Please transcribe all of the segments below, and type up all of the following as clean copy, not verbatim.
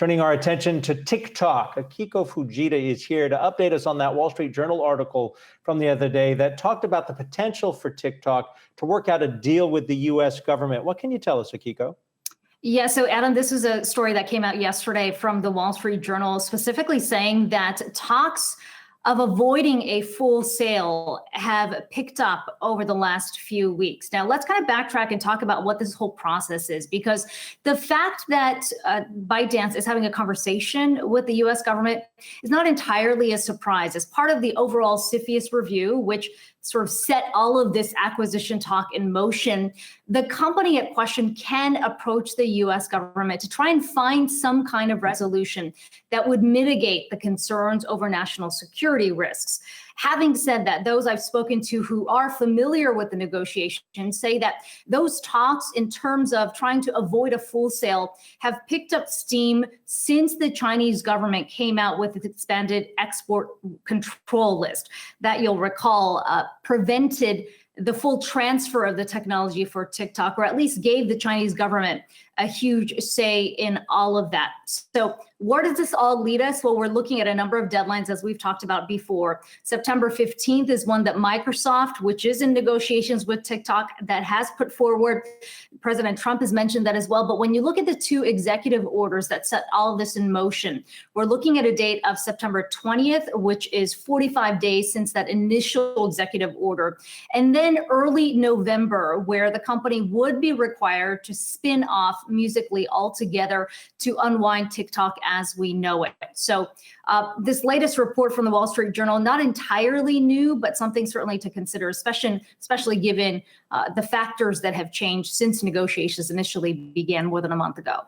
Turning our attention to TikTok, Akiko Fujita is here to update us on that Wall Street Journal article from the other day that talked about the potential for TikTok to work out a deal with the U.S. government. What can you tell us, Akiko? Yeah, so Adam, this is a story that came out yesterday from the Wall Street Journal, specifically saying that talks of avoiding a full sale have picked up over the last few weeks. Now, let's kind of backtrack and talk about what this whole process is, because the fact that ByteDance is having a conversation with the U.S. government is not entirely a surprise. As part of the overall CFIUS review, which sort of set all of this acquisition talk in motion, the company at question can approach the U.S. government to try and find some kind of resolution that would mitigate the concerns over national security risks. Having said that, those I've spoken to who are familiar with the negotiations say that those talks in terms of trying to avoid a full sale have picked up steam since the Chinese government came out with its expanded export control list that you'll recall prevented the full transfer of the technology for TikTok, or at least gave the Chinese government a huge say in all of that. So where does this all lead us? Well, we're looking at a number of deadlines, as we've talked about before. September 15th is one that Microsoft, which is in negotiations with TikTok, that has put forward. President Trump has mentioned that as well. But when you look at the two executive orders that set all of this in motion, we're looking at a date of September 20th, which is 45 days since that initial executive order. And then early November, where the company would be required to spin off Musical.ly altogether to unwind TikTok as we know it. So this latest report from the Wall Street Journal, not entirely new, but something certainly to consider, especially given the factors that have changed since negotiations initially began more than a month ago.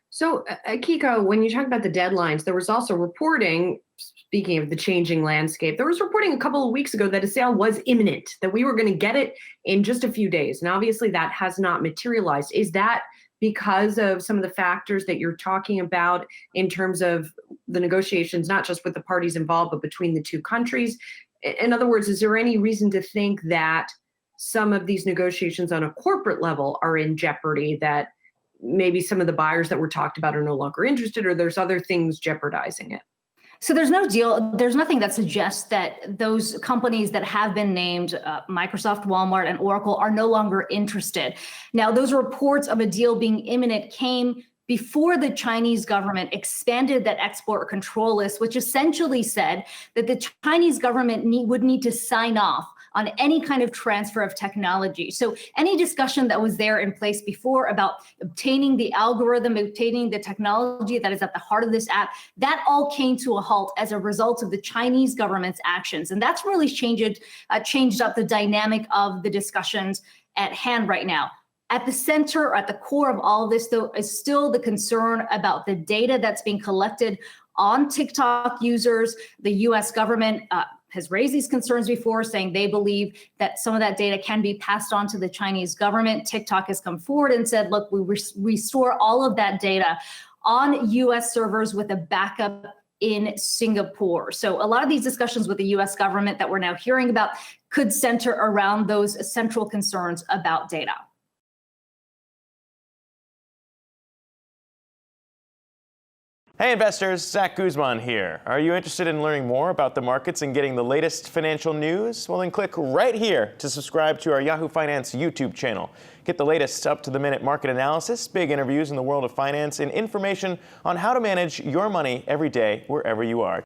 So, Akiko, when you talk about the deadlines, there was also reporting, speaking of the changing landscape, there was reporting a couple of weeks ago that a sale was imminent, that we were going to get it in just a few days. And obviously that has not materialized. Is that because of some of the factors that you're talking about in terms of the negotiations, not just with the parties involved, but between the two countries? In other words, is there any reason to think that some of these negotiations on a corporate level are in jeopardy, that maybe some of the buyers that were talked about are no longer interested, or there's other things jeopardizing it? So there's no deal. There's nothing that suggests that those companies that have been named, Microsoft, Walmart, and Oracle, are no longer interested. Now, those reports of a deal being imminent came before the Chinese government expanded that export control list, which essentially said that the Chinese government would need to sign off on any kind of transfer of technology. So any discussion that was there in place before about obtaining the algorithm, obtaining the technology that is at the heart of this app, that all came to a halt as a result of the Chinese government's actions. And that's really changed up the dynamic of the discussions at hand right now. At the center, or at the core of all of this, though, is still the concern about the data that's being collected on TikTok users. The U.S. government has raised these concerns before, saying they believe that some of that data can be passed on to the Chinese government. TikTok has come forward and said, look, we restore all of that data on U.S. servers with a backup in Singapore. So a lot of these discussions with the U.S. government that we're now hearing about could center around those central concerns about data. Hey investors, Zach Guzman here. Are you interested in learning more about the markets and getting the latest financial news? Well, then click right here to subscribe to our Yahoo Finance YouTube channel. Get the latest up-to-the-minute market analysis, big interviews in the world of finance, and information on how to manage your money every day wherever you are.